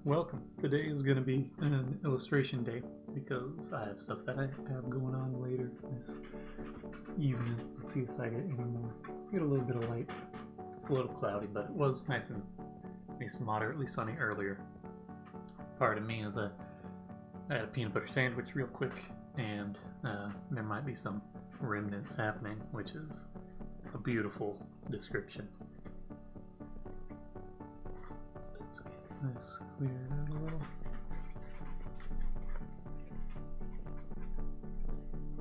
Welcome. Today is going to be an illustration day because I have stuff that I have going on later this evening. Let's see if I get any more. Get a little bit of light. It's a little cloudy, but it was nice and moderately sunny earlier. Part of me is I had a peanut butter sandwich real quick, and there might be some remnants happening, which is a beautiful description. Let's get this cleared out a little.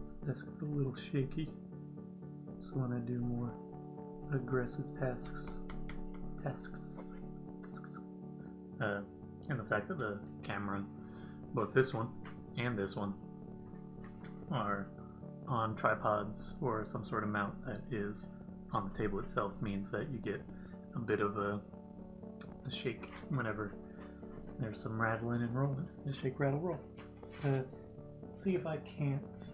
This desk is a little shaky, so when I do more aggressive tasks, and the fact that the camera, both this one and this one, are on tripods or some sort of mount that is on the table itself means that you get a bit of a shake whenever there's some rattling and rolling. Just shake, rattle, roll. Let's see if I can't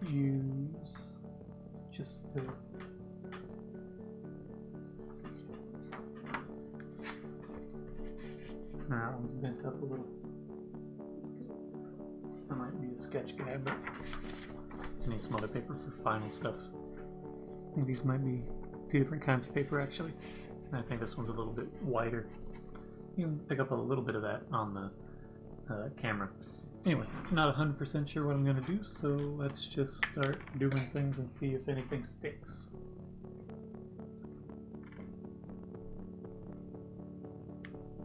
use just the... That one's bent up a little. I might be a sketch guy, but I need some other paper for final stuff. I think these might be two different kinds of paper, actually. And I think this one's a little bit wider. You can pick up a little bit of that on the camera. Anyway, not 100% sure what I'm going to do, so let's just start doing things and see if anything sticks.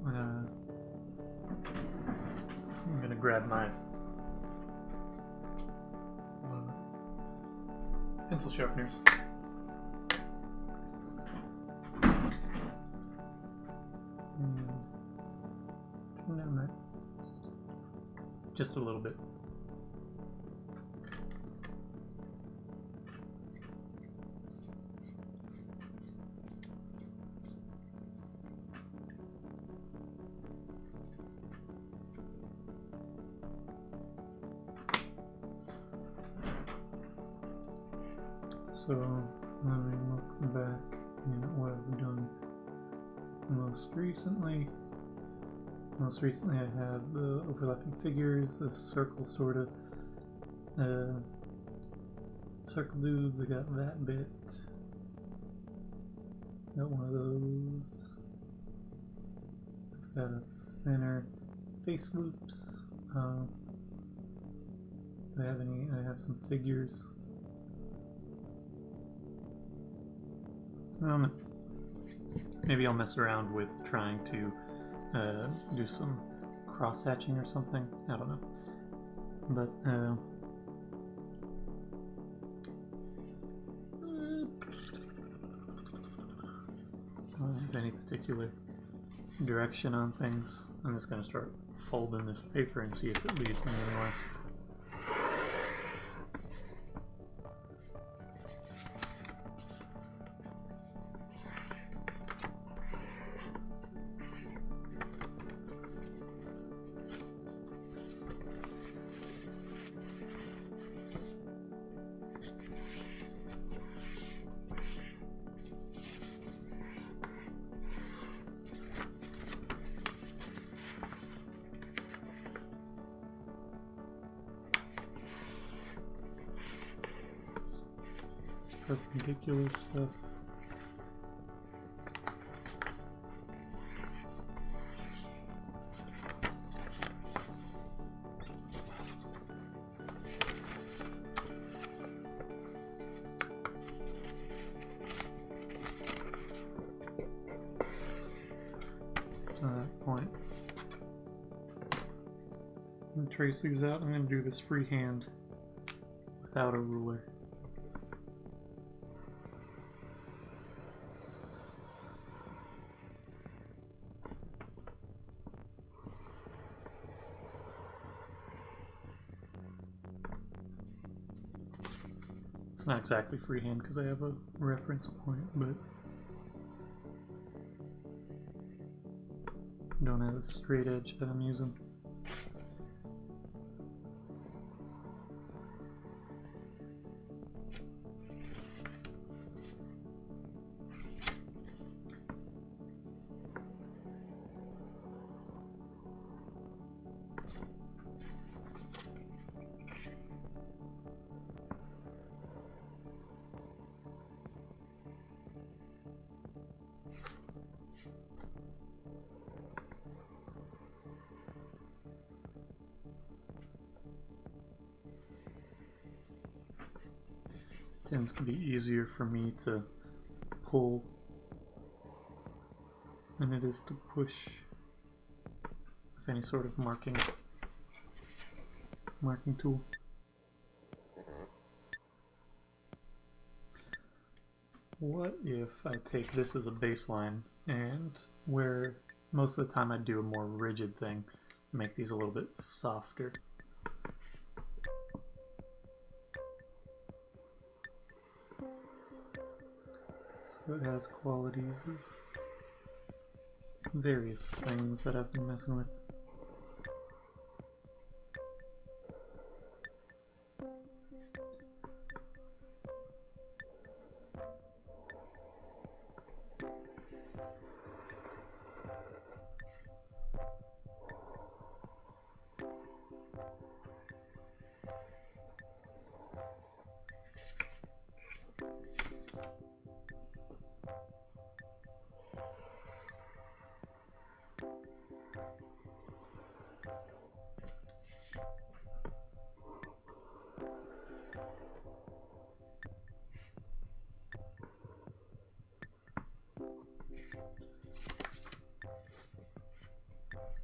I'm going to grab my pencil sharpeners. Just a little bit. So let me look back at what I've done most recently. Most recently I have the overlapping figures, the circle sort of, circle dudes. I got that bit. Got one of those. I've got a thinner face loops. Do I have any? I have some figures. Maybe I'll mess around with trying to do some cross-hatching or something. I don't know. But, I don't have any particular direction on things. I'm just going to start folding this paper and see if it leads me anywhere. Perpendicular stuff. To that point, I'm going to trace these out. I'm going to do this freehand without a ruler. It's not exactly freehand because I have a reference point, but I don't have a straight edge that I'm using. tends to be easier for me to pull than it is to push with any sort of marking tool. What if I take this as a baseline, and where most of the time I do a more rigid thing, make these a little bit softer. So it has qualities of various things that I've been messing with.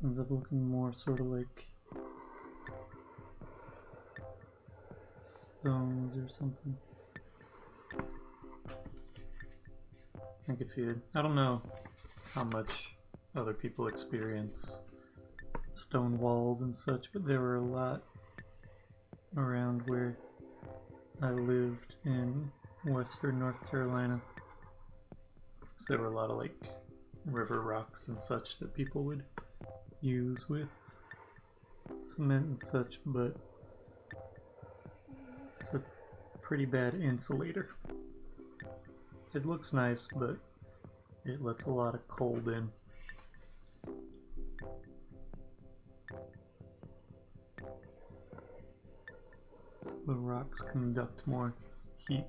Ends up looking more sort of like stones or something. I don't know how much other people experience stone walls and such, but there were a lot around where I lived in western North Carolina. So there were a lot of like river rocks and such that people would use with cement and such, but it's a pretty bad insulator. It looks nice, but it lets a lot of cold in. So the rocks conduct more heat,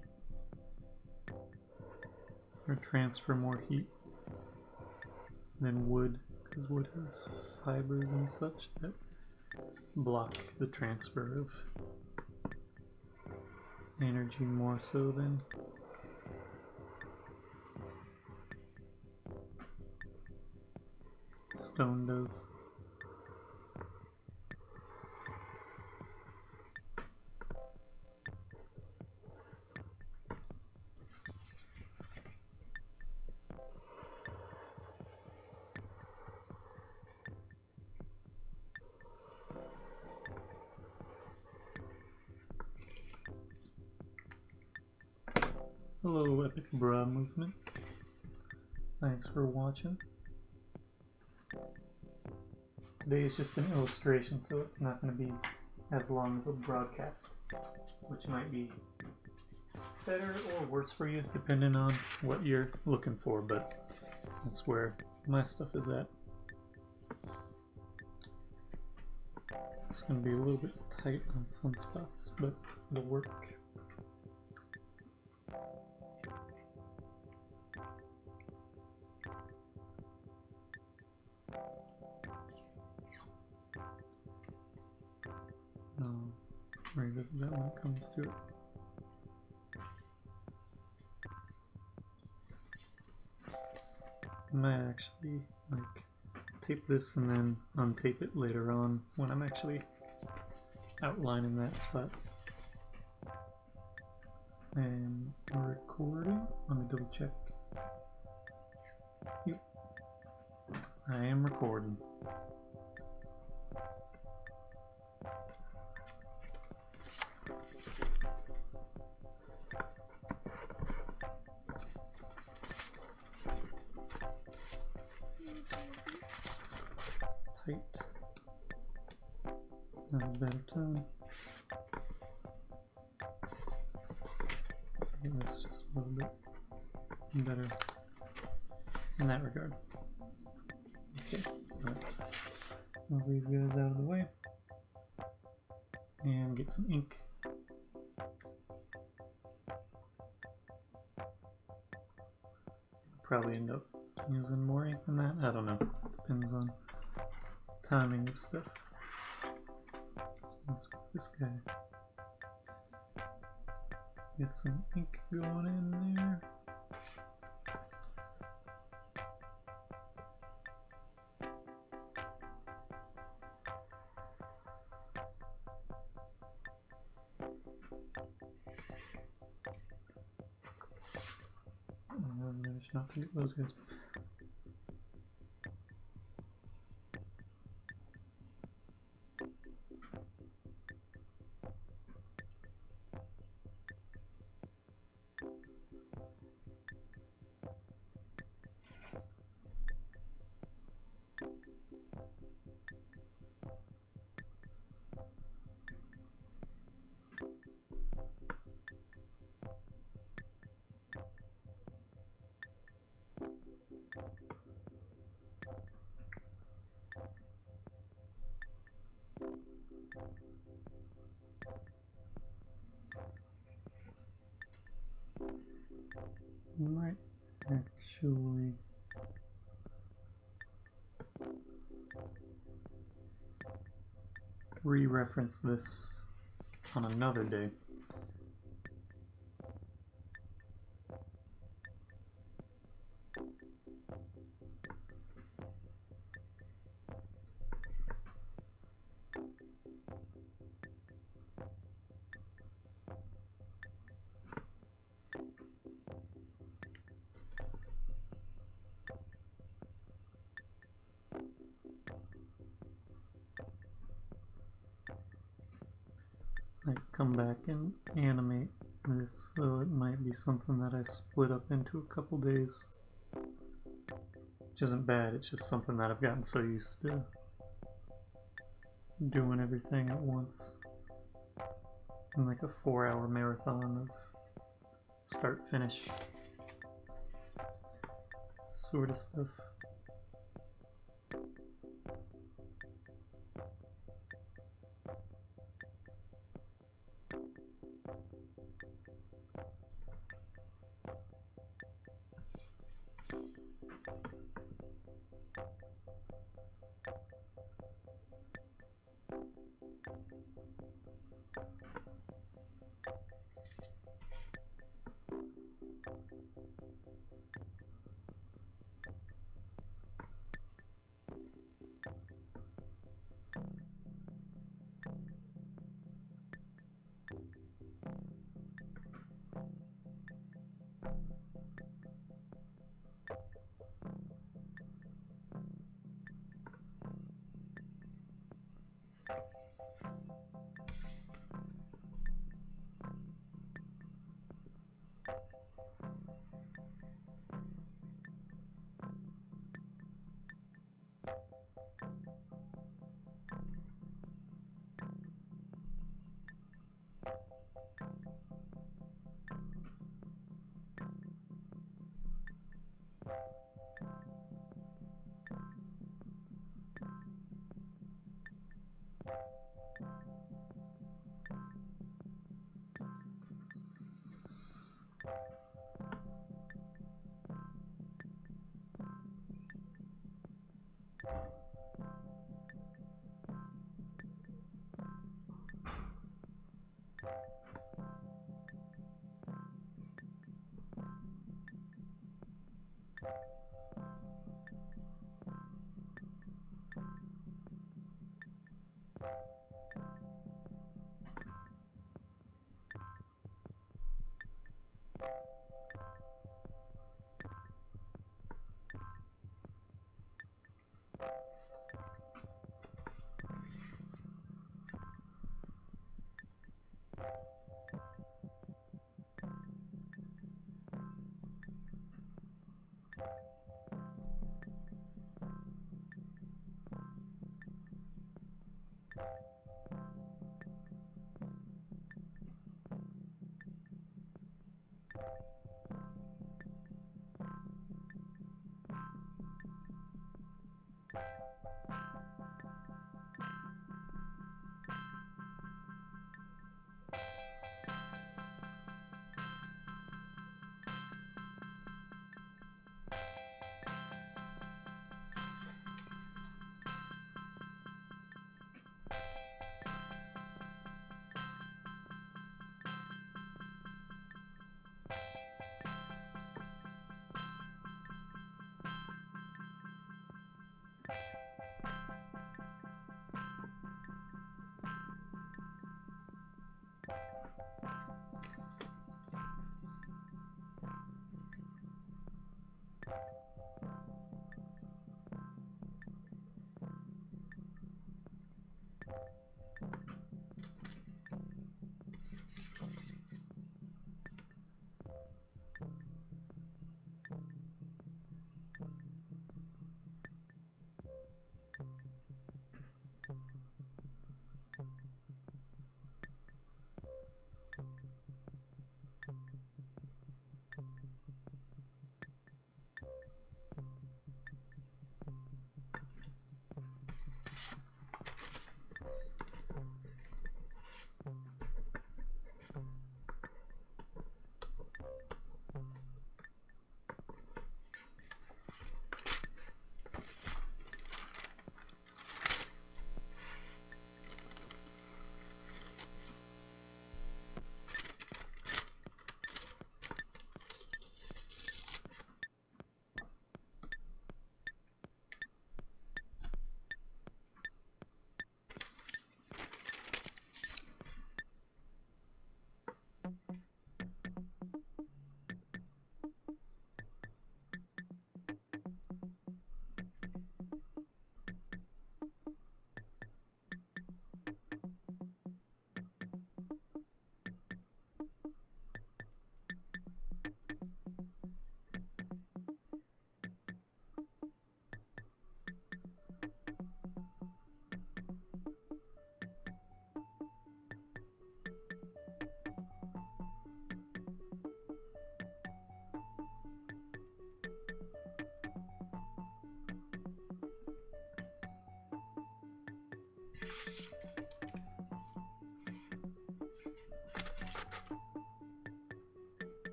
or transfer more heat than wood, because wood has fibers and such that block the transfer of energy more so than stone does. Hello, Epic Bra Movement. Thanks for watching. Today is just an illustration, so it's not going to be as long of a broadcast, which might be better or worse for you, depending on what you're looking for, but that's where my stuff is at. It's going to be a little bit tight on some spots, but it'll work. Revisit that when it comes to it. I might actually tape this and then untape it later on when I'm actually outlining that spot. And recording. Let me double check. Yep. I am recording. Tight. That's a better tone. That's just a little bit better in that regard. Okay, let's move these guys out of the way and get some ink. Probably end up using more ink than that. I don't know. Depends on timing of stuff. Let's mess with this guy. Get some ink going in there. Managed not to get those guys. Might actually re-reference this on another day. I come back and animate this, so it might be something that I split up into a couple days. Which isn't bad, it's just something that I've gotten so used to doing everything at once. In like a 4-hour marathon of start finish sort of stuff.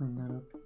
clean that up.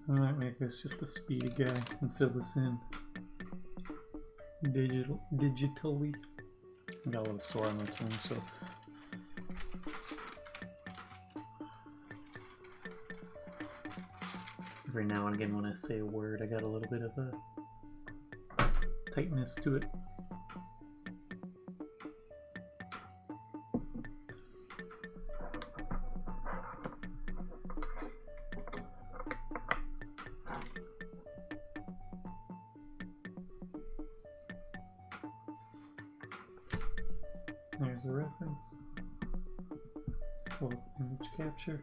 I might make this just a speedy guy and fill this in digitally. I got a little sore on my tongue, so every now and again when I say a word, I got a little bit of a tightness to it. There's a reference. It's called image capture.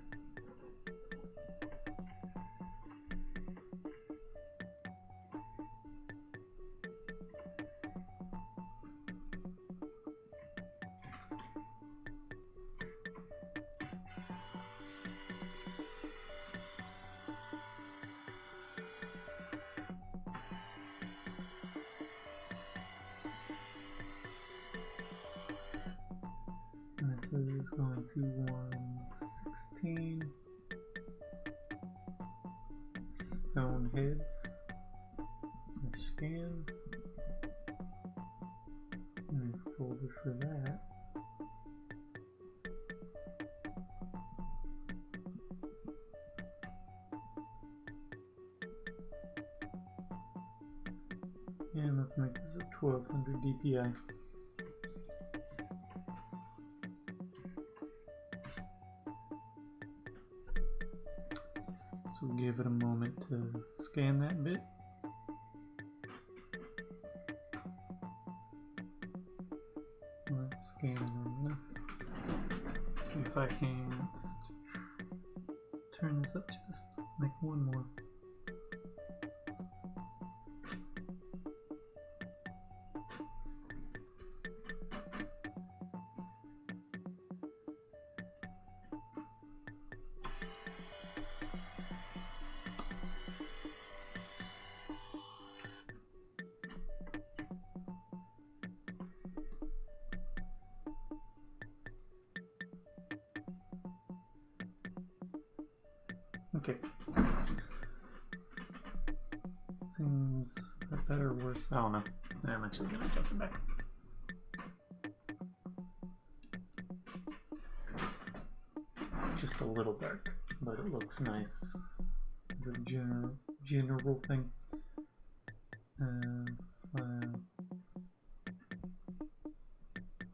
This is going to 116 stone heads. Scan and a folder for that. And let's make this a 1200 DPI. So we'll give it a moment to scan that bit. Let's scan it on. See if I can turn this up just like one more. Okay. Seems, is that better or worse? I don't know. I'm actually gonna adjust it back. Just a little dark, but it looks nice as a general thing. File.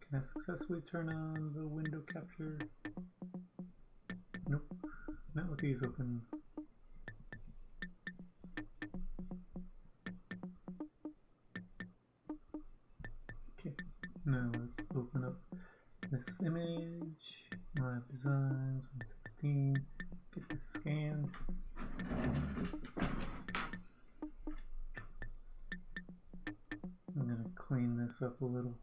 Can I successfully turn on the window capture? Nope. Not with these open. Okay, now let's open up this image. Live Designs 116. Get this scanned. I'm gonna clean this up a little.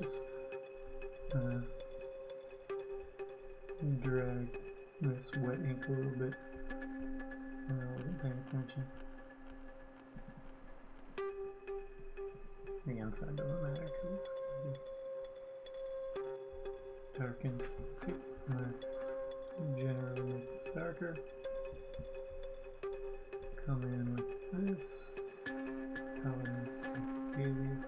Just drag this wet ink a little bit. I wasn't paying attention. The inside doesn't matter because it's darkened. Okay, let's generally make this darker. Come in with this. Tolerance alias.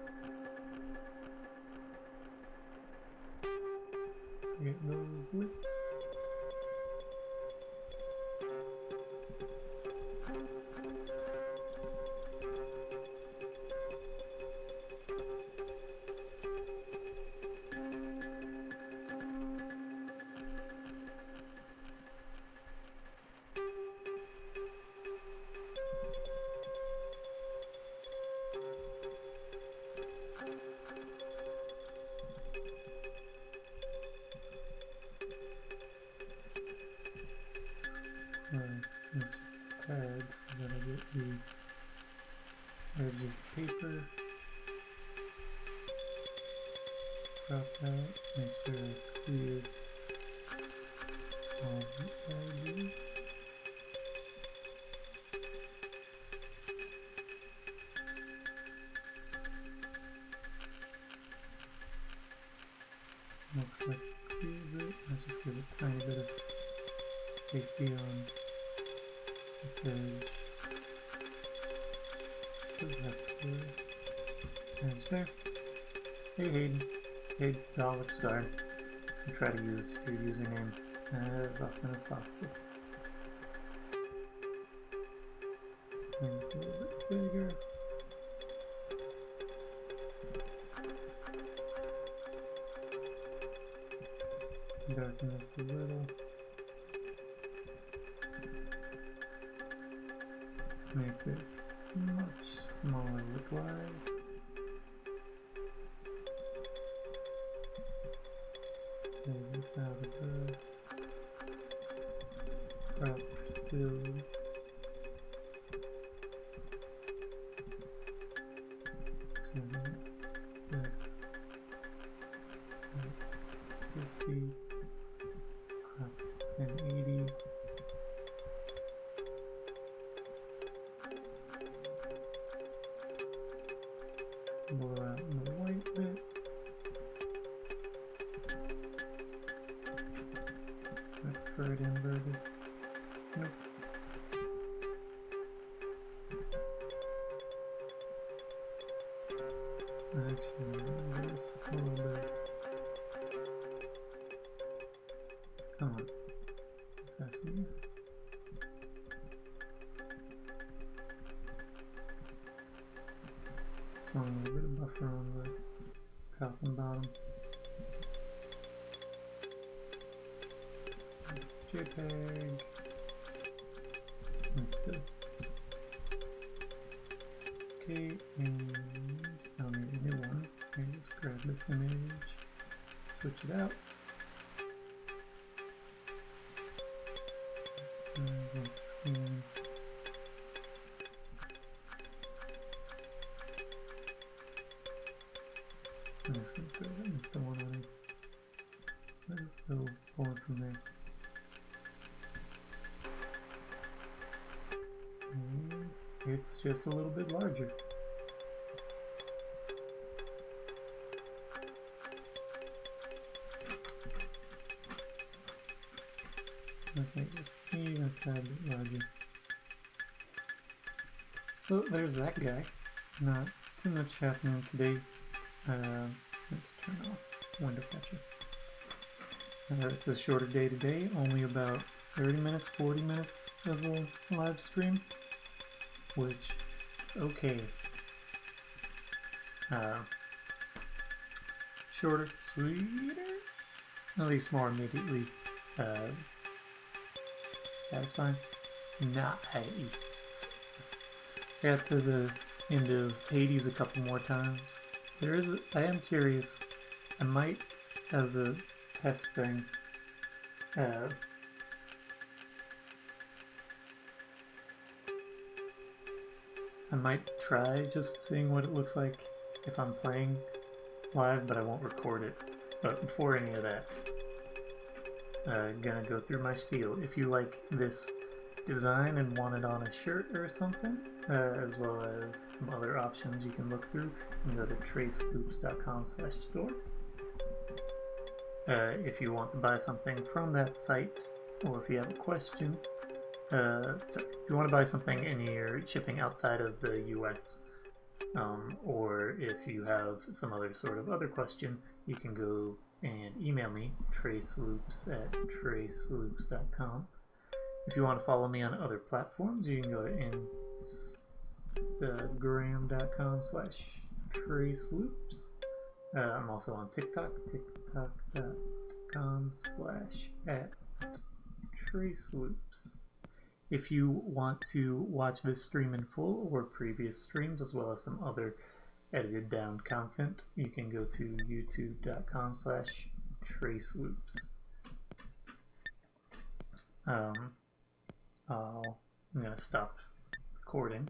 Get those lips. the edge of the paper. Crop out, make sure I clear all the edges. Looks like it clears it. Let's just give it a tiny bit of safety on this edge. Because that's the edge there. Hey Hayden. Hey Zalik, sorry. I try to use your username as often as possible. And it's a little bit bigger. Darken this a little. Make this much smaller width-wise. Save this out as a crop fill. So this 50. 1080. Blur out the white bit. I prefer it inverted. Nope. Actually, this a little bit. Come on. That's me. Just want a little bit of buffer on the top and bottom. This is JPEG. And still. Okay, and I'll need a new one. Maybe just grab this image, switch it out. 116. I'm just going to throw that Insta one on it. Let's still pull it from there. And it's just a little bit larger. Let's make this even a tad bit larger. So there's that guy. Not too much happening today. Let's turn off window catcher. It's a shorter day today, only about 30 minutes, 40 minutes of a live stream, which is okay. Shorter, sweeter, at least more immediately satisfying. Nice. Got to the end of Hades a couple more times. I am curious. I might, as a test thing, I might try just seeing what it looks like if I'm playing live, but I won't record it. But before any of that, gonna go through my spiel. If you like this design and want it on a shirt or something, as well as some other options you can look through, you can go to traceloops.com/store. If you want to buy something from that site, or if you have a question, if you want to buy something and you're shipping outside of the US, or if you have some other sort of other question, you can go and email me, traceloops@traceloops.com. If you want to follow me on other platforms, you can go to instagram.com/traceloops. I'm also on TikTok, tiktok.com/@traceloops. If you want to watch this stream in full or previous streams, as well as some other edited down content, you can go to youtube.com/traceloops. I'm gonna stop recording.